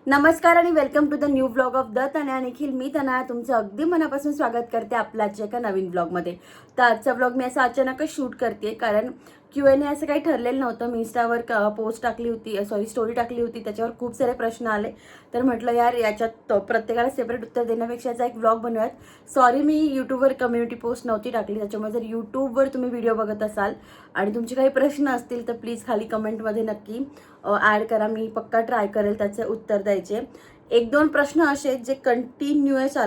नमस्कार आणि welcome to the new vlog of the Tanaya Nikhil. मी तनया तुमचं अगदी मनापासून स्वागत करते आपल्या आजच्या एका नवीन व्लॉगमध्ये. तर आजचा व्लॉग मी असा अचानकच शूट करते कारण Q&A असं काही ठरलेलं नव्हतं. मी इंस्टावर पोस्ट टाकली होती, स्टोरी टाकली होती, त्याच्यावर खूप सारे प्रश्न आले. तर म्हटलं यार याच्यात प्रत्येकाला सेपरेट उत्तर देण्यापेक्षा याचा एक व्लॉग बनवूयात. सॉरी मी यूट्यूबवर कम्युनिटी पोस्ट नव्हती टाकली, त्याच्यामुळे जर यूट्यूबवर तुम्ही व्हिडिओ बघत असाल आणि तुमचे काही प्रश्न असतील तर प्लीज खाली कमेंटमध्ये नक्की ॲड करा. मी पक्का ट्राय करेल त्याचे उत्तर द्यायचे. एक दोन प्रश्न असे आहेत जे कंटिन्युअस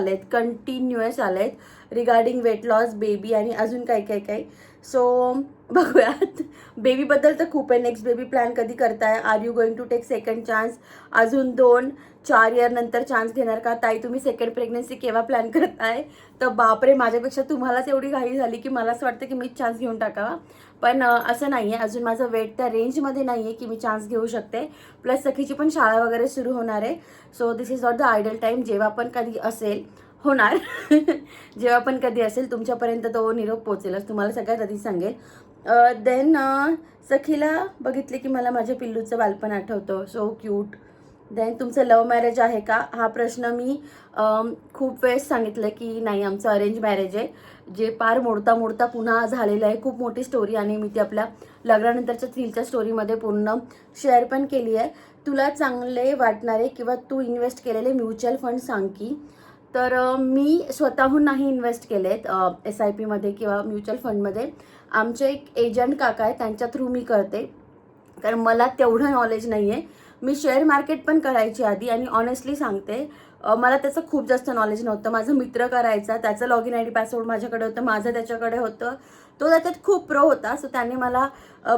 आलेत रिगार्डिंग वेट लॉस, बेबी आणि अजून काही. सो बघूयात. बेबीबद्दल तर खूप आहे. नेक्स्ट बेबी प्लॅन कधी करताय? Are you going to take second chance? अजून 2-4 इयर नंतर चान्स घेणार का? ताई तुम्ही सेकंड प्रेग्नन्सी केव्हा प्लॅन करताय? तर बापरे, माझ्यापेक्षा तुम्हालाच एवढी घाई झाली की मला असं वाटतं की मीच चान्स घेऊन टाकावा. पण असं नाही आहे. अजून माझं वेट त्या रेंजमध्ये नाही आहे की मी चान्स घेऊ शकते. प्लस सखीची पण शाळा वगैरे सुरू होणार आहे. So this is not the ideal time. जेव्हा पण कधी असेल होणार जेव्हा पण कधी असेल तुमच्यापर्यंत तो निरोप पोचेलच. तुम्हाला सगळ्यात आधी सांगेल. देन सखीला बघितले की मला माझ्या पिल्लूचं बालपण आठवतं. So cute. देन तुमचं लव्ह मॅरेज आहे का? हा प्रश्न मी खूप वेळेस सांगितलं की नाही, आमचं अरेंज मॅरेज आहे, जे पार मोडता पुन्हा झालेलं आहे. खूप मोठी स्टोरी आणि मी ती आपल्या लग्नानंतरच्या थ्रिलच्या स्टोरीमध्ये पूर्ण शेअर पण केली आहे. तुला चांगले वाटणारे किंवा तू इन्व्हेस्ट केलेले म्युच्युअल फंड सांग की. तर मी स्वतःहून नाही इन्व्हेस्ट केलेत SIPमध्ये किंवा म्युच्युअल फंडमध्ये. आमचे एक एजंट काका आहे, त्यांच्या थ्रू मी करते कारण मला तेवढं नॉलेज नाही आहे. मी शेअर मार्केट पण करायची आधी आणि ऑनेस्टली सांगते मला त्याचं खूप जास्त नॉलेज नव्हतं. माझा मित्र करायचा, त्याचं लॉग इन ID पासवर्ड माझ्याकडे होतं, माझं त्याच्याकडे होतं. तो त्याच्यात खूप प्रो होता. सो त्याने मला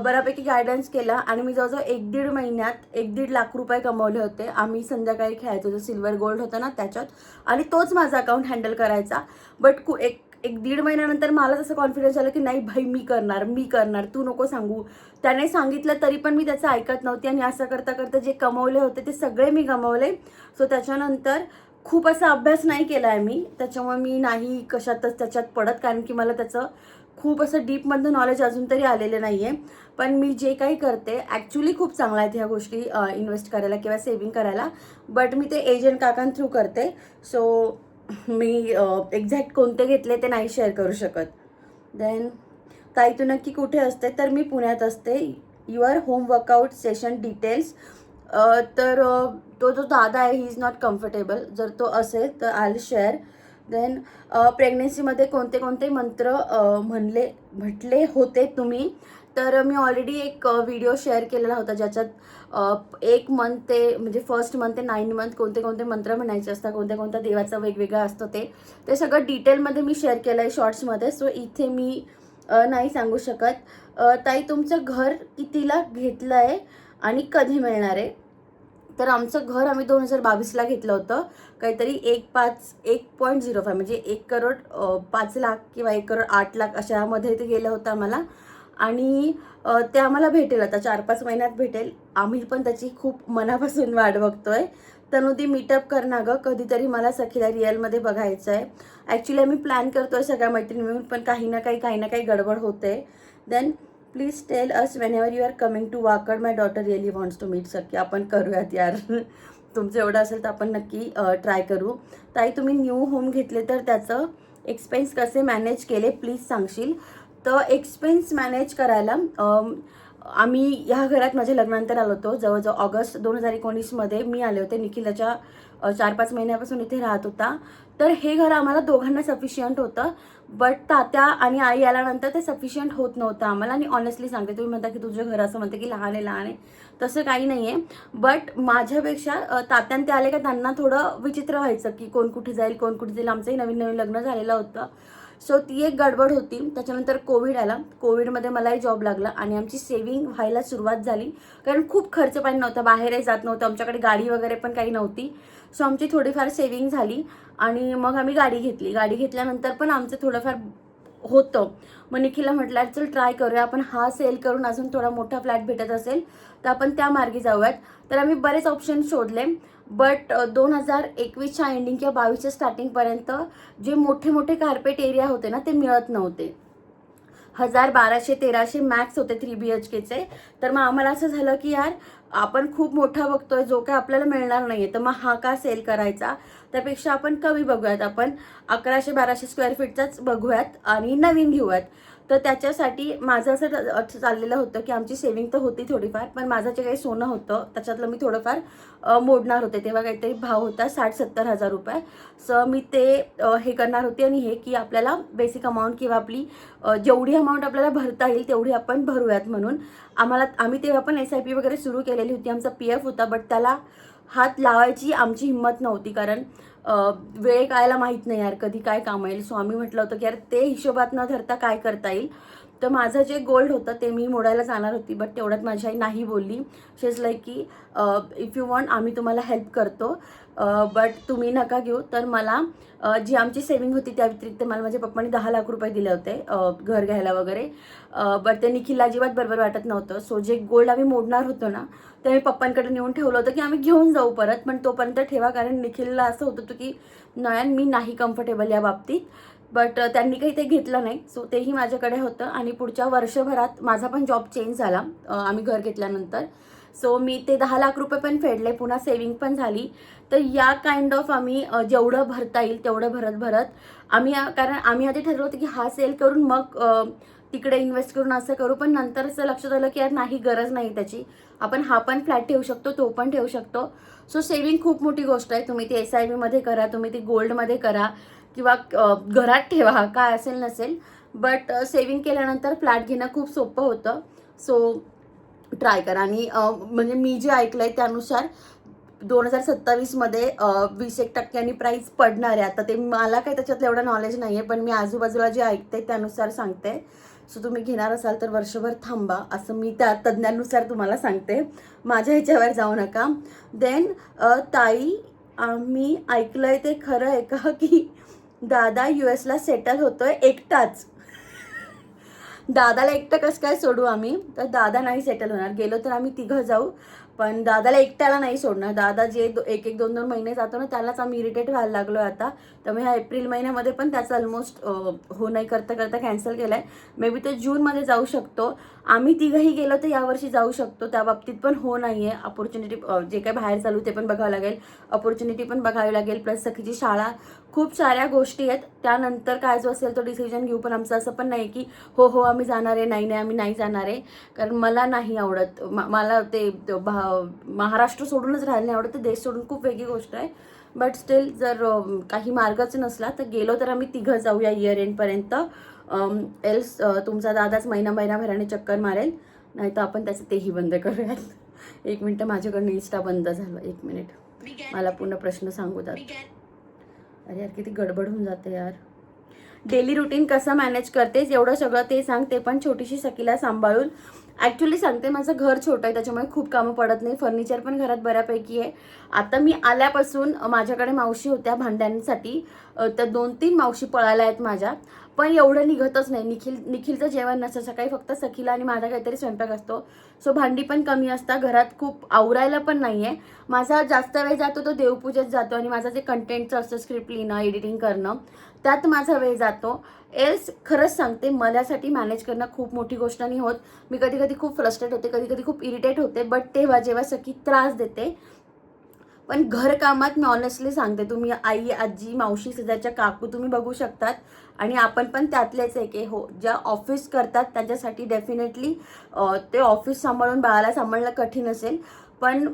बऱ्यापैकी गायडन्स केला आणि मी जवळजवळ 1-1.5 महिन्यात 1-1.5 लाख रुपये कमवले होते. आम्ही संध्याकाळी खेळायचो, जो सिल्वर गोल्ड होता ना त्याच्यात, आणि तोच माझा अकाउंट हँडल करायचा. बट एक 1.5 महिन्यानंतर मला तसं कॉन्फिडन्स आलं की नाही भाई, मी करणार, तू नको सांगू. त्याने सांगितलं तरी पण मी त्याचं ऐकत नव्हती आणि असं करता करता जे कमवले होते ते सगळे मी गमावले. सो त्याच्यानंतर खूप असा अभ्यास नाही केला आहे मी, त्याच्यामुळे मी नाही कशातच त्याच्यात पडत कारण की मला त्याचं खूप असं डीपमधलं नॉलेज अजून तरी आलेलं नाही आहे. पण मी जे काही करते ॲक्च्युली खूप चांगल्या आहेत ह्या गोष्टी इन्व्हेस्ट करायला किंवा सेव्हिंग करायला. बट मी ते एजंट काकां थ्रू करते. सो मी एक्झॅक्ट कोणते घेतले ते नाही शेअर करू शकत. देन ताई तू नक्की कुठे असते? तर मी पुण्यात असते. Your home workout session details. तर तो जो दादा आहे ही इज नॉट कम्फर्टेबल. जर तो असेल तर आय विल शेअर. देन प्रेग्नेन्सीमध्ये कोणते कोणते मंत्र म्हटले होते तुम्ही? तर मी ऑलरेडी एक व्हिडिओ शेअर केलेला होता ज्याच्यात 1 मंथ ते म्हणजे फर्स्ट मंथ ते 9 मंथ कोणते कोणते मंत्र म्हणायचे असतात, कोणत्या देवाचं वेगवेगळं असतं ते सगळं डिटेलमध्ये मी शेअर केलं आहे शॉर्ट्समध्ये. सो इथे मी नाही सांगू शकत. ताई तुमचं घर कितीला घेतलं आहे आणि कधी मिळणार आहे? तर आमचं घर आम्ही 2022ला घेतलं होतं. काहीतरी 1.05 म्हणजे 1 करोड 5 लाख किंवा 1 करोड 8 लाख अशामध्ये ते गेलं होतं आम्हाला. आणि ते आम्हाला भेटेल आता 4-5 महिन्यात भेटेल. आम्ही पण त्याची खूप मनापासून वाट बघतोय. तनुदी मीटअप कर ना गं, कधीतरी मला सखीला रिअलमध्ये बघायचं आहे. ॲक्च्युली आम्ही प्लॅन करतोय सगळ्या मैत्रिणी मिळून, पण काही ना काही गडबड होते. Then please tell us whenever you are coming to Wakad, my daughter really wants to meet Sakhi. आपण करूयात यार तुमचं एवढं असेल तर आपण नक्की ट्राय करू. ताई तुम्ही न्यू होम घेतले तर त्याचं एक्सपेन्स कसे मॅनेज केले प्लीज सांगशील? तर एक्सपेन्स मॅनेज करायला आम्ही ह्या घरात माझ्या लग्नानंतर आलो होतो. जवळजवळ ऑगस्ट 2019मध्ये मी आले होते. निखिल त्याच्या 4-5 महिन्यापासून इथे राहत होता. तर हे घर आम्हाला दोघांना सफिशियंट होतं. बट तात्या आणि आई आल्यानंतर ते सफिशियंट होत नव्हतं आम्हाला. आणि ऑनेस्टली सांगते, तुम्ही म्हणता की तुझं घर असं म्हणते की लहान आहे, तसं काही नाही आहे. बट माझ्यापेक्षा तात्यान ते आले का त्यांना थोडं विचित्र व्हायचं की कोण कुठे जाईल. आमचंही नवीन लग्न झालेलं होतं. सो ती एक गडबड होती. त्याच्यानंतर कोविड आला. कोविडमध्ये मलाही जॉब लागला आणि आमची सेव्हिंग व्हायला सुरुवात झाली. कारण खूप खर्च पाणी नव्हता, बाहेरही जात नव्हतं, आमच्याकडे गाडी वगैरे पण काही नव्हती. सो आमची थोडीफार सेव्हिंग झाली आणि मग आम्ही गाडी घेतली. गाडी घेतल्यानंतर पण आमचं थोडंफार होतं. मग निखिलला म्हटलं चल ट्राय करूया आपण, हा सेल करून अजून थोडा मोठा फ्लॅट भेटत असेल तर आपण त्या मार्गी जाऊयात. तर आम्ही बरेच ऑप्शन शोधले. बट 2021च्या एंडिंग किंवा 22च्या स्टार्टिंगपर्यंत जे मोठे कार्पेट एरिया होते ना ते मिळत नव्हते. 1200-1300 मॅक्स होते 3 BHKचे. तर मग आम्हाला असं झालं की यार आपण खूप मोठा बघतोय जो काय आपल्याला मिळणार नाहीये, तर मग हा का सेल करायचा, त्यापेक्षा आपण कमी बघूयात, आपण 1100-1200 स्क्वेअर फीटचाच बघूयात आणि नवीन घेऊयात. तर त्याच्यासाठी माझं असं चाललेलं होतं की आमची सेविंग तर होती थोडीफार, पण माझं जे काही सोनं होतं त्याच्यातलं मी थोडंफार मोडणार होते. तेव्हा काहीतरी भाव होता 60-70 हजार रुपये. सो मी ते हे करणार होते आणि हे की आपल्याला बेसिक अमाऊंट किंवा आपली जेवढी अमाऊंट आपल्याला भरता येईल तेवढी आपण भरूयात म्हणून आम्ही तेव्हा पण SIP वगैरे सुरू केलेली होती. आमचा PF होता, बट त्याला हात लावायची आमची हिंमत नव्हती, कारण वेळ कायला माहीत नाही यार कधी काय काम येईल. सो आम्ही म्हटलं होतं की यार ते हिशोबात न धरता काय करता येईल. तर माझं जे गोल्ड होतं ते मी मोडायला जाणार होती, बट तेवढ्यात माझी आई नाही बोलली. शी इज लाईक की इफ यू वॉन्ट आम्ही तुम्हाला हेल्प करतो, बट तुम्ही नका घेऊ. तर मला जी आमची सेविंग होती त्या व्यतिरिक्त मला माझ्या पप्पांनी 10 लाख रुपये दिले होते घर घ्यायला वगैरे, बट ते निखिलला अजिबात बरोबर वाटत नव्हतं. सो जे गोल्ड आम्ही मोडणार होतो ना ते मी पप्पांकडे नेऊन ठेवलं होतं की आम्ही घेऊन जाऊ परत, पण तोपर्यंत ठेवा, कारण निखिलला असं होत होतं की नयन मी नाही कम्फर्टेबल या बाबतीत. बट त्यांनी काही ते घेतलं नाही. सो तेही माझ्याकडे होतं आणि पुढच्या वर्षभरात माझा पण जॉब चेंज झाला आम्ही घर घेतल्यानंतर. सो मी ते 10 लाख रुपये पण फेडले, पुन्हा सेविंग पण झाली. तर या काइंड ऑफ आम्ही जेवढं भरता येईल तेवढं भरत आम्ही कारण आम्ही आधी ठरवलं होतं की हा सेल करून मग तिकडे इन्व्हेस्ट करून असं करू, पण नंतर असं लक्षात आलं की यार नाही, गरज नाही त्याची, आपण हा पण फ्लॅट ठेवू शकतो, तो पण ठेवू शकतो. सो सेविंग खूप मोठी गोष्ट आहे. तुम्ही ती SIP मध्ये करा, तुम्ही ती गोल्डमध्ये करा किंवा घरात ठेवा, काय असेल नसेल, बट सेविंग केल्यानंतर फ्लॅट घेणं खूप सोपं होतं. सो ट्राय करा. आणि म्हणजे मी जे ऐकलंय त्यानुसार 2027 मध्ये 20% प्राईस पडणार आहे. आता ते मला काही त्याच्यातलं एवढं नॉलेज नाही आहे, पण मी आजूबाजूला जे ऐकते त्यानुसार सांगते. सो तुम्ही घेणार असाल तर वर्षभर थांबा, असं मी त्या तज्ज्ञानुसार तुम्हाला सांगते, माझ्या ह्याच्यावर जाऊ नका. देन ताई, आम्ही ऐकलंय ते खरं आहे का की दादा US ला सेटल होतोय एकटाच? दादाला एकटं कसं काय सोडू आम्ही? तर दादा नाही सेटल होणार. गेलो तर आम्ही 3घं जाऊ, पण दादाला एकट्याला नाही सोडणार. दादा जे 1-2 महिने जातो ना त्यालाच आम्ही इरिटेट व्हायला लागलो आता. त्यामुळे ह्या एप्रिल महिन्यामध्ये पण त्याचं ऑलमोस्ट हो नाही करता कॅन्सल केलाय. मे बी तो जूनमध्ये जाऊ शकतो. आम्ही 3घंही गेलो तर यावर्षी जाऊ शकतो, त्या बाबतीत पण हो नाही आहे. अपॉर्च्युनिटी जे काही बाहेर चालू ते पण बघावं लागेल, अपॉर्च्युनिटी पण बघावी लागेल, प्लस सखीची शाळा, खूप साऱ्या गोष्टी आहेत. त्यानंतर काय जो असेल तो डिसिजन घेऊ. पण आमचं असं पण नाही की हो आम्ही जाणार आहे, नाही आम्ही नाही जाणार आहे, कारण मला नाही आवडत. मला ते महाराष्ट्र सोडूनच राहायला नाही आवडत, ते देश सोडून खूप वेगळी गोष्ट आहे. बट स्टील जर काही मार्गच नसला तर गेलो तर आम्ही 3घं जाऊया इयर एंडपर्यंत. एल्स तुमचा दादाच महिनाभराने चक्कर मारेल, नाही तर आपण त्याचं तेही बंद करूयात. 1 मिनिट, माझ्याकडनं इंस्टा बंद झालं. 1 मिनिट, मला पूर्ण प्रश्न सांगू द्या. अरे यार किती गडबड होऊन जाते यार. डेली रुटीन कसं मॅनेज करतेस, एवढं सगळं ते सांग, ते पण छोटीशी सखीला सांभाळून. ॲक्च्युली सांगते, माझं घर छोटं आहे त्याच्यामुळे खूप कामं पडत नाही. फर्निचर पण घरात बऱ्यापैकी आहे. आता मी आल्यापासून माझ्याकडे मावशी होत्या भांड्यांसाठी, तर 2-3 मावशी पळाल्या आहेत माझ्या, पण एवढं निघतच नाही. निखिलचं जेवण नसतं सकाळी, फक्त सखीला आणि माझा काहीतरी स्वयंपाक असतो. सो भांडी पण कमी असतात घरात, खूप आवरायला पण नाही आहे. माझा जास्त वेळ जातो तो देवपूजेत जातो, आणि माझं जे कंटेंटचं असतं स्क्रिप्ट लिहिणं, एडिटिंग करणं, त्यात माझा वेळ जातो. एल्स खरंच सांगते, माझ्यासाठी मॅनेज करणं खूप मोठी गोष्ट नाही होत. मी कधी खूप फ्रस्ट्रेट होते, कधी खूप इरिटेट होते, बट तेव्हा जेव्हा सखी त्रास देते. पण घरकामात मी ऑनेस्टली सांगते, तुम्ही आई, आजी, मावशी, शेजारच्या काकू तुम्ही बघू शकतात, आणि आपण पण त्यातलेच आहे की हो, ज्या ऑफिस करतात त्यांच्यासाठी डेफिनेटली ते ऑफिस सांभाळून बाळाला सांभाळणं कठीण असेल, पण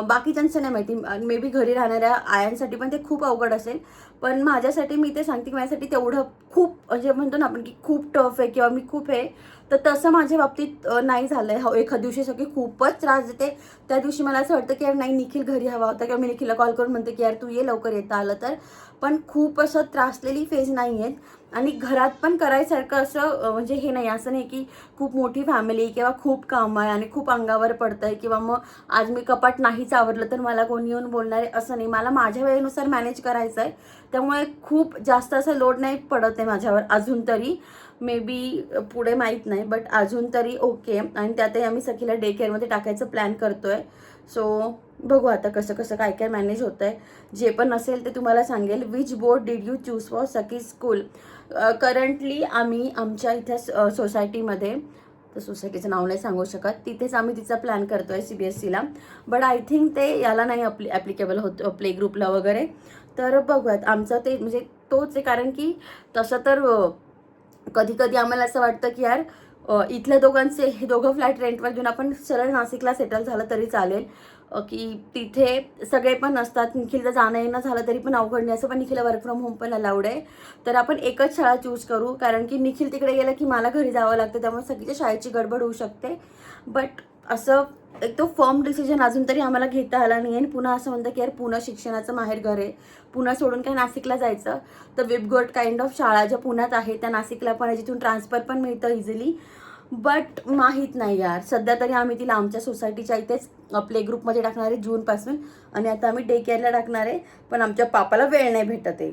बाकीच्यांचं नाही माहिती. मे बी घरी राहणाऱ्या आयांसाठी पण ते खूप अवघड असेल, पण माझ्यासाठी मी ते सांगते की माझ्यासाठी तेवढं खूप, म्हणजे म्हणतो ना आपण की खूप टफ आहे किंवा मी खूप आहे, तर तसं माझ्या बाबतीत नाही झालं आहे. एखाद्या दिवशी सगळी खूपच त्रास देते, त्या दिवशी मला असं वाटतं की यार नाही, निखिल घरी हवा होता, किंवा मी निखिलला कॉल करून म्हणते की यार तू ये लवकर, येता आलं तर. पण खूप असं त्रासलेली फेज नाही आहेत. आणि घरात पण करायसारखं असं म्हणजे हे नाही, असं नाही की खूप मोठी फॅमिली किंवा खूप काम आहे आणि खूप अंगावर पडतंय, किंवा मग आज मी कपाट नाहीच आवरलं तर मला कोणी येऊन बोलणार आहे, असं नाही. मला माझ्या वेळेनुसार मॅनेज करायचं आहे, त्यामुळे खूप जास्त असं लोड नाही पडत आहे माझ्यावर अजून तरी. मे बी पुढे माहीत नाही, बट अजून तरी ओके. आणि त्यातही आम्ही सखीला डे केअरमध्ये टाकायचं प्लॅन करतोय. सो बघू आता कसं कसं काय काय मॅनेज होतं आहे. जे पण असेल ते तुम्हाला सांगेल. Which board did you choose for सकी स्कूल? करंटली आम्ही आमच्या इथे सोसायटीमध्ये, तर सोसायटीचं नाव नाही सांगू शकत, तिथेच आम्ही तिचा प्लॅन करतो आहे CBSEला. बट आय थिंक ते याला नाही ॲप्लिकेबल होतं प्ले ग्रुपला वगैरे. तर बघूयात आमचं ते म्हणजे तोच आहे. कारण की तसं तर कधी कधी आम्हाला असं वाटतं की यार इथल्या दोघांचे हे दोघं फ्लॅट रेंटवर घेऊन आपण सरळ नाशिकला सेटल झालं तरी चालेल. की तिथे सगळे पण नसतात. निखिलचं जाणं येणं झालं तरी पण अवघड नाही. असं पण निखिलला वर्क फ्रॉम होम पण अलाउड आहे. तर आपण एकच शाळा चूज करू. कारण की निखिल तिकडे गेलं की मला घरी जावं लागतं, त्यामुळे सगळीच्या शाळेची गडबड होऊ शकते. बट असं एक तो फर्म डिसिजन अजून तरी आम्हाला घेता आला नाही. आणि पुन्हा असं म्हणतं की यार पुन्हा शिक्षणाचं माहेर घर आहे, पुन्हा सोडून काय नाशिकला जायचं. तर विपगोट काइंड ऑफ शाळा ज्या पुण्यात आहे त्या नाशिकला पण आहे, जिथून ट्रान्सफर पण मिळतं इझिली. बट माहीत नाही यार. सध्या तरी आम्ही तिला आमच्या सोसायटीच्या इथेच प्ले ग्रुपमध्ये टाकणार आहे जूनपासून. आणि आता आम्ही डे केअरला टाकणार आहे. पण आमच्या पापाला वेळ नाही भेटत आहे.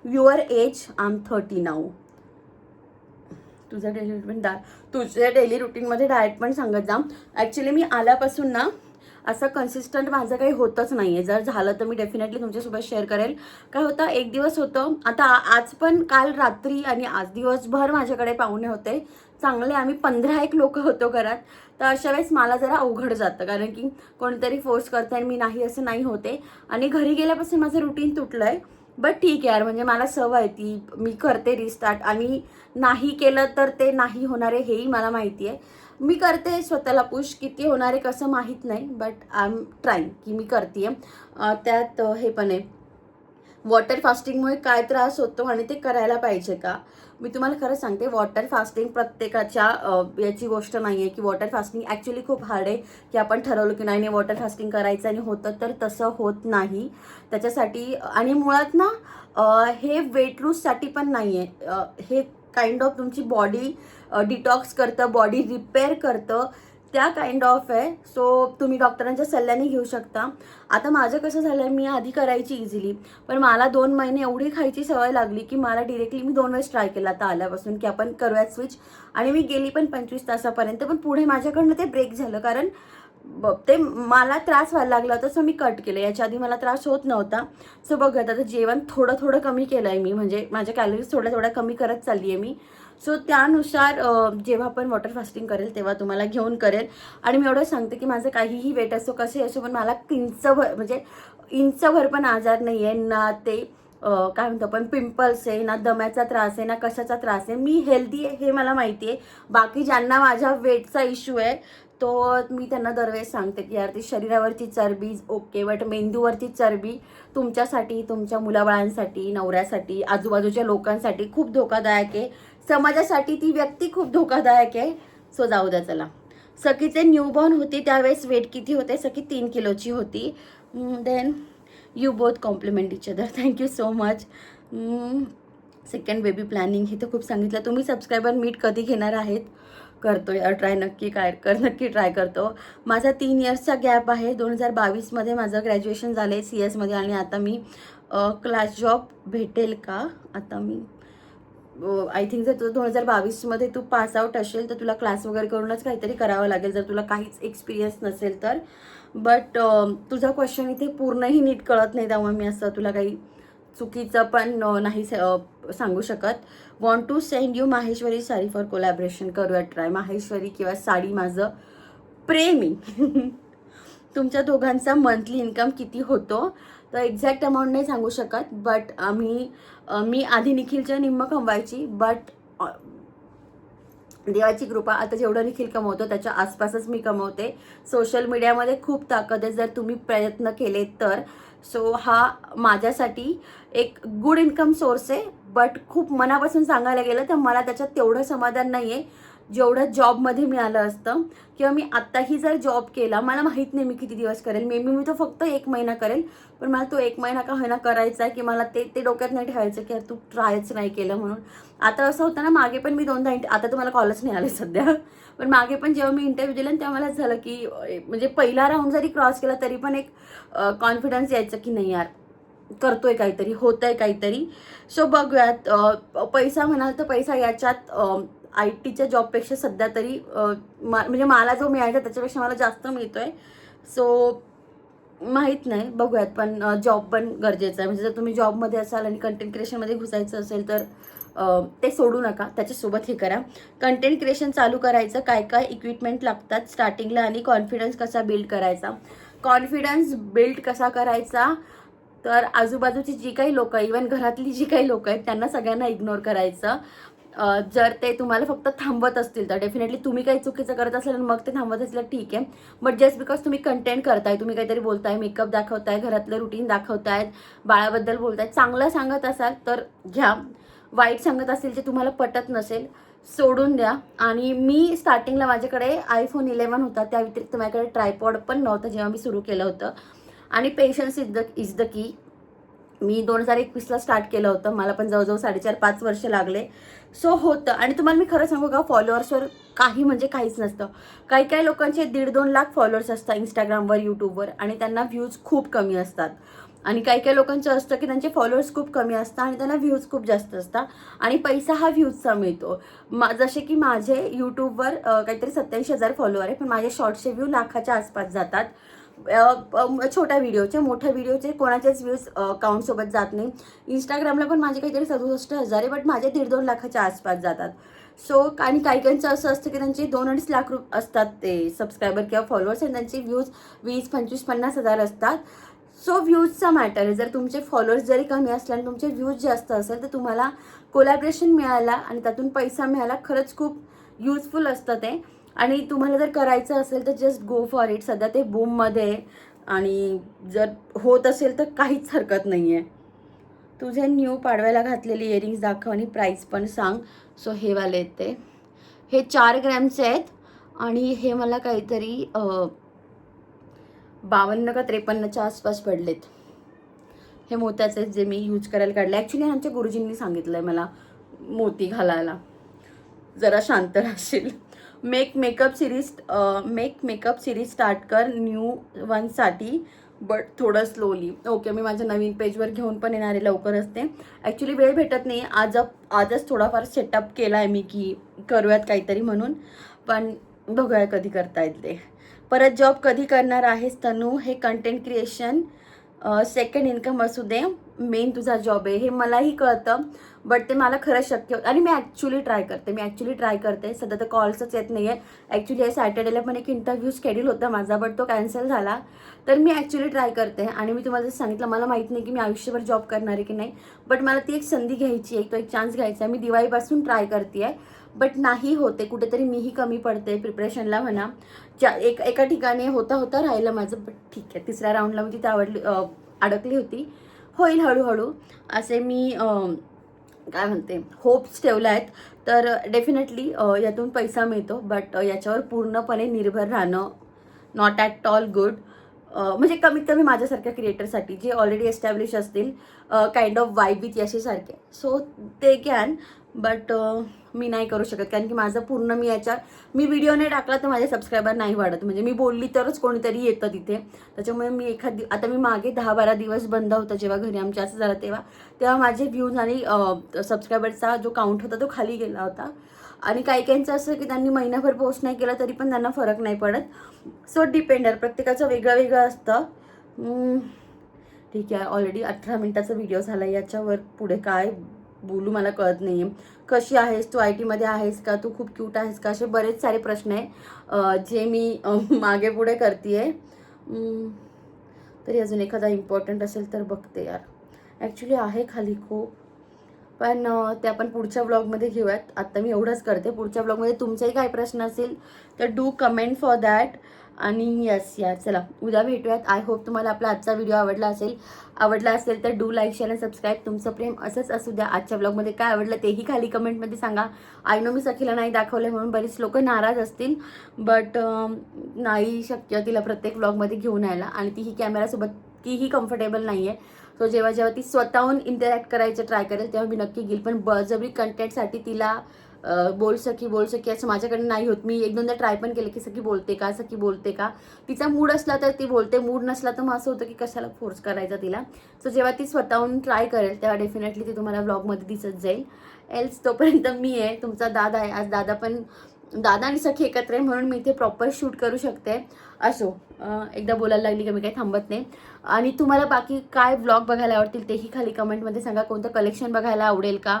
Your age? I am 30 now. तुझ्या डेली रुटीनमध्ये डाएट पण सांगत जा. ॲक्च्युली मी आल्यापासून ना असं कन्सिस्टंट माझं काही होतच नाही आहे. जर झालं तर मी डेफिनेटली तुमच्यासोबत शेअर करेल. काय होतं, एक दिवस होतं आता, आज पण काल रात्री आणि आज दिवसभर माझ्याकडे पाहुणे होते चांगले. आम्ही 15 लोक होतो घरात. तर अशा वेळेस मला जरा अवघड जातं, कारण की कोणीतरी फोर्स करतं आणि मी नाही असं नाही होते. आणि घरी गेल्यापासून माझं रुटीन तुटलं आहे. बट ठीक आहे यार, म्हणजे मला सवय आहे ती, मी करते रिस्टार्ट. आणि नाही केलं तर ते नाही होणार आहे हेही मला माहिती आहे. मी करते स्वतःला पुश. किती होणार आहे कसं माहीत नाही, बट आय एम ट्राईंग की मी करते आहे. त्यात हे पण आहे, वॉटर फास्टिंगमुळे काय त्रास होतो आणि ते करायला पाहिजे का? मी तुम्हाला खरं सांगते, वॉटर फास्टिंग प्रत्येकाच्या याची गोष्ट नाही आहे की वॉटर फास्टिंग ॲक्च्युली खूप हार्ड आहे. की आपण ठरवलं की नाही वॉटर फास्टिंग करायचं आणि होतं, तर तसं होत नाही त्याच्यासाठी. आणि मुळात ना हे वेट लूजसाठी पण नाही आहे. हे काइंड ऑफ तुमची बॉडी डिटॉक्स करतं, बॉडी रिपेअर करतं, त्या काइंड ऑफ आहे. सो तुम्ही डॉक्टरांच्या सल्ल्याने घेऊ शकता. आता माझं कसं झालं आहे, मी आधी करायची इझिली, पण मला 2 महिने एवढी खायची सवय लागली की मला डिरेक्टली मी 2 वेळेस ट्राय केला आता आल्यापासून की आपण करूयात स्विच. आणि मी गेली पण 25 तासापर्यंत, पण पुढे माझ्याकडनं ते ब्रेक झालं. कारण ते मला त्रास व्हायला लागला होता, सो मी कट केलं. याच्या आधी मला त्रास होत नव्हता. सो बघत आता जेवण थोडं थोडं कमी केलं आहे मी, म्हणजे माझ्या कॅलरीज थोड्या थोड्या कमी करत चालली आहे मी. सो त्यानुसार जेव्हा पण वॉटर फास्टिंग करेल तेव्हा तुम्हाला घेऊन करेल. आणि मी एवढं सांगते की माझं काहीही वेट असो कसे असो, पण मला म्हणजे इंचभर पण आजार नाही आहे ना. ते काय म्हणतो आपण, पिंपल्स आहे ना, दम्याचा त्रास आहे ना, कशाचा त्रास आहे. मी हेल्दी आहे हे मला माहिती आहे. बाकी ज्यांना माझ्या वेटचा इश्यू आहे तो मी त्यांना दरवेळेस सांगते की यार ती शरीरावरची चरबी ओके, बट मेंदूवरची चरबी तुमच्यासाठी, तुमच्या मुलाबाळांसाठी, नवऱ्यासाठी, आजूबाजूच्या लोकांसाठी खूप धोकादायक आहे. समाजासाठी ती व्यक्ती खूप धोकादायक आहे. सो जाऊ द्या चला. सखीचे न्यूबॉर्न होती त्यावेळेस वेट किती होते? सखी 3 किलोची होती. Then you both compliment each other. Thank you so much. Second baby planning हे तर खूप सांगितलं. तुम्ही सबस्क्रायबर मीट कधी घेणार आहेत? करतोय ट्राय, नक्की ट्राय करतो. माझा 3 इयर्सचा गॅप आहे. 2022मध्ये माझं ग्रॅज्युएशन झालं आहे CS मध्ये. आणि आता मी क्लास जॉब भेटेल का? आता मी आय थिंक जर तू 2022मध्ये तू पास आउट असेल तर तुला क्लास वगैरे करूनच काहीतरी करावं लागेल, जर तुला काहीच एक्सपिरियन्स नसेल तर. बट तुझा क्वेश्चन इथे पूर्णही नीट कळत नाही, त्यामुळे मी असं तुला काही चुकीचं पण नाही सांगू शकत. Want to send you Maheshwari sari for collaboration. करूया ट्राय. माहेश्वरी किंवा साडी माझं प्रेम आहे. तुमच्या दोघांचा मंथली इन्कम किती होतो? तर एक्झॅक्ट अमाऊंट नाही सांगू शकत, बट मी आधी निखिलच्या निम्म कमवायची, बट देवाची कृपा आता जेवढं निखिल कमवतो त्याच्या आसपासच मी कमवते. सोशल मीडियामध्ये खूप ताकद आहे जर तुम्ही प्रयत्न केले तर. सो हा माझ्यासाठी एक गुड इन्कम सोर्स आहे. बट खूप मनापासून सांगायला गेलं तर मला त्याच्यात तेवढं समाधान नाही आहे जेवढं जॉबमध्ये मिळालं असतं. किंवा मी आत्ताही जर जॉब केला, मला माहीत नाही मी किती दिवस करेल, मे बी मी तो फक्त 1 महिना करेल, पण मला तो 1 महिना का होईना करायचा आहे. की मला ते डोक्यात नाही ठेवायचं की यार तू ट्रायच नाही केलं म्हणून. आता असं होतं ना, मागे पण मी 2दा आता तुम्हाला कॉलच नाही आले सध्या, पण मागे पण जेव्हा मी इंटरव्ह्यू दिला तेव्हा मला झालं की म्हणजे पहिला राऊंड जरी क्रॉस केला तरी पण एक कॉन्फिडन्स यायचं की नाही यार करतोय काहीतरी, होतंय काहीतरी. सो बघूयात. पैसा म्हणाल तर पैसा याच्यात IT च्या जॉबपेक्षा सध्या तरी म्हणजे मला जो मिळायचा त्याच्यापेक्षा मला जास्त मिळतोय. सो माहीत नाही, बघूयात. पण जॉब पण गरजेचं आहे. म्हणजे जर तुम्ही जॉबमध्ये असाल आणि कंटेंट क्रिएशनमध्ये घुसायचं असेल तर ते सोडू नका, त्याच्यासोबत हे करा. कंटेंट क्रिएशन चालू करायचं, काय काय इक्विपमेंट लागतात स्टार्टिंगला आणि कॉन्फिडन्स कसा बिल्ड करायचा. कॉन्फिडन्स बिल्ड कसा करायचा, तर आजूबाजूची जी काही लोकं, इवन घरातली जी काही लोकं आहेत त्यांना सगळ्यांना इग्नोर करायचं. जर ते तुम्हाला फक्त थांबवत असतील तर डेफिनेटली तुम्ही काही चुकीचं करत असेल आणि मग ते थांबवत असलं ठीक आहे. बट जस्ट बिकॉज तुम्ही कंटेंट करताय, तुम्ही काहीतरी बोलताय, मेकअप दाखवताय, घरातलं रुटीन दाखवतायत, बाळाबद्दल बोलताय, चांगलं सांगत असाल तर घ्या. वाईट सांगत असेल जे तुम्हाला पटत नसेल सोडून द्या. आणि मी स्टार्टिंगला माझ्याकडे iPhone 11 होता, त्या व्यतिरिक्त माझ्याकडे ट्रायपॉड पण नव्हतं जेव्हा मी सुरू केलं होतं. आणि patience is the key. Me 2021ला start केलं होतं, मला पण जवळजवळ 4.5-5 वर्ष लागले. सो होतं. आणि तुम्हाला मी खरं सांगू का, फॉलोअर्सवर काही म्हणजे काहीच नसतं. काही काही लोकांचे 1.5-2 लाख फॉलोअर्स असतात इंस्टाग्रामवर, यूट्यूबवर, आणि त्यांना व्ह्यूज खूप कमी असतात. आणि काही काही लोकांचं असतं की त्यांचे फॉलोअर्स खूप कमी असतात आणि त्यांना व्ह्यूज खूप जास्त असतात आणि पैसा हा व्ह्यूजचा मिळतो. जसे की माझे यूट्यूबवर काहीतरी 87,000 फॉलोअर आहे, पण माझे शॉर्ट्सचे व्ह्यू लाखाच्या आसपास जातात. छोट्या व्हिडिओचे, मोठ्या व्हिडिओचे कोणाचेच व्ह्यूज अकाउंटसोबत जात नाही. इंस्टाग्रामला पण माझे काहीतरी 67,000 आहे, बट माझे 1.5-2 लाखाच्या आसपास जातात. सो आणि काही काहींचं असं असतं की त्यांचे 2-2.5 लाख असतात ते सबस्क्रायबर किंवा फॉलोअर्स, आणि त्यांचे व्ह्यूज 20, 25, 50,000 असतात. सो व्ह्यूजचा मॅटर आहे. जर तुमचे फॉलोअर्स जरी कमी असले आणि तुमचे व्ह्यूज जास्त असेल तर तुम्हाला कोलॅबरेशन मिळाला आणि त्यातून पैसा मिळाला खरंच खूप युजफुल असतं ते. आणि तुम्हाला जर करायचं असेल तर जस्ट गो फॉर इट. सध्या ते बूममध्ये, आणि जर होत असेल तर काहीच हरकत नाही आहे. तुझे न्यू पाडव्याला घातलेले इयरिंग्स दाखव आणि प्राईस पण सांग. सो हे वाले ते, हे 4 ग्रॅमचे आहेत आणि हे मला काहीतरी 52 का 53च्या आसपास पडलेत. हे मोत्याचे आहेत जे मी यूज करायला काढले. ॲक्च्युली आमच्या गुरुजींनी सांगितलं आहे मला मोती घालायला. जरा शांत राहशील. मेकअप सिरीज स्टार्ट कर न्यू वनसाठी, बट थोडं स्लोली. ओके, मी माझ्या नवीन पेजवर घेऊन पण येणार आहे लवकरच ते. ॲक्च्युली वेळ भेटत नाही. आजच थोडाफार सेटअप केला आहे मी की करूयात काहीतरी म्हणून, पण बघूया कधी करता येईल ते. परत जॉब कधी करणार आहेस तनू? हे कंटेंट क्रिएशन सेकंड इन्कम असू दे, मेन तुझा जॉब आहे हे मलाही कळतं, बट ते मला खरंच शक्य होतं. आणि मी ॲक्च्युली ट्राय करते. सध्या तर कॉल्सच येत नाही आहे. ॲक्च्युली हे सॅटर्डेला पण एक इंटरव्ह्यू शेड्यूल होता माझा, बट तो कॅन्सल झाला. तर मी ॲक्च्युली ट्राय करते. आणि मी तुम्हाला जसं सांगितलं, मला माहीत नाही की मी आयुष्यभर जॉब करणार आहे की नाही, बट मला ती एक संधी घ्यायची आहे, तो एक चान्स घ्यायचा आहे. मी दिवाळीपासून ट्राय करते आहे, बट नाही होते. कुठेतरी मीही कमी पडते प्रिपरेशनला म्हणा. एका ठिकाणी होता राहिलं माझं, बट ठीक आहे. 3ऱ्या राऊंडला मी तिथे अडकली होती. होईल हळूहळू असे मी काय म्हणते होप्स ठेवल्या आहेत. तर डेफिनेटली यातून पैसा मिळतो, बट याच्यावर पूर्णपणे निर्भर राहणं नॉट ॲट ऑल गुड. म्हणजे कमीत कमी माझ्यासारख्या क्रिएटरसाठी जे ऑलरेडी एस्टॅब्लिश असतील, काइंड ऑफ वाईब विथ यशीसारखे, सो ते कॅन. बट मी नाही करू शकत, कारण की माझं पूर्ण मी व्हिडिओ नाही टाकला तर माझे सबस्क्रायबर नाही वाढत. म्हणजे मी बोलली तरच कोणीतरी येतं तिथे. त्याच्यामुळे मी आता मी मागे 10-12 दिवस बंद होता जेव्हा घरी आमच्या असं झालं, तेव्हा माझे व्ह्यूज आणि सबस्क्रायबरचा जो काउंट होता तो खाली गेला होता. आणि काही काहींचं असं की त्यांनी महिनाभर पोस्ट नाही केला तरी पण त्यांना फरक नाही पडत. सो डिपेंडर, प्रत्येकाचं वेगळं वेगळं असतं. ठीक आहे, ऑलरेडी 18 मिनिटाचा व्हिडिओ झाला. याच्यावर पुढे काय बोलू मला कळत नाही आहे. कशी आहेस तू? IT मध्ये आहेस का? तू खूप क्यूट आहेस का? असे बरेच सारे प्रश्न आहे जे मी मागे पुढे करते आहे. तरी अजून एखादा इम्पॉर्टंट असेल तर बघते यार. ॲक्च्युली आहे खाली खूप, पण ते आपण पुढच्या ब्लॉगमध्ये घेऊयात. आत्ता मी एवढंच करते. पुढच्या ब्लॉगमध्ये तुमचाही काही प्रश्न असेल तर डू कमेंट फॉर दॅट. आणि यस यार, चला उद्या भेटूयात. आय होप तुम्हाला आपला आजचा व्हिडिओ आवडला असेल तर डू लाईक, शेअर आणि सबस्क्राईब. तुमचं प्रेम असंच असू द्या. आजच्या ब्लॉगमध्ये काय आवडलं तेही खाली कमेंटमध्ये सांगा. आय नो मी सखीला नाही दाखवलं म्हणून बरीच लोक नाराज असतील, बट नाही शक्य तिला प्रत्येक ब्लॉगमध्ये घेऊन यायला, आणि तीही कॅमेरासोबत तीही कम्फर्टेबल नाही आहे. सो जेव्हा ती स्वतःहून इंटरॅक्ट करायचं ट्राय करेल तेव्हा मी नक्की घेईल. पण बळजबरी कंटेंटसाठी तिला बोल सकी असं माझ्याकडे नाही होत. मी 1-2दा ट्राय पण केलं की सखी बोलते का. तिचा मूड असला तर ती बोलते, मूड नसला तर मग असं होतं की कशाला फोर्स करायचा तिला. सो जेव्हा ती स्वतःहून ट्राय करेल तेव्हा डेफिनेटली ती तुम्हाला ब्लॉगमध्ये दिसत जाईल. एल्स तोपर्यंत मी आहे तुमचा दादा आहे. आज दादा पण दादा आणि सखी एकत्र आहे म्हणून मी इथे प्रॉपर शूट करू शकते. असो, एकदा बोलायला लागली की मी काही थांबत नाही. आणि तुम्हाला बाकी काय व्लॉग बघायला आवडतील तेही खाली कमेंटमध्ये सांगा. कोणतं कलेक्शन बघायला आवडेल का,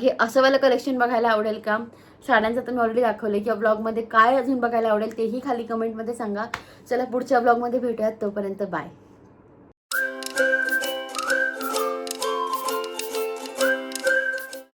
हे असंवालं कलेक्शन बघायला आवडेल का, साड्यांचं तर मी ऑलरेडी दाखवले, किंवा व्लॉगमध्ये काय अजून बघायला आवडेल तेही खाली कमेंटमध्ये सांगा. चला पुढच्या व्लॉगमध्ये भेटूयात, तोपर्यंत बाय.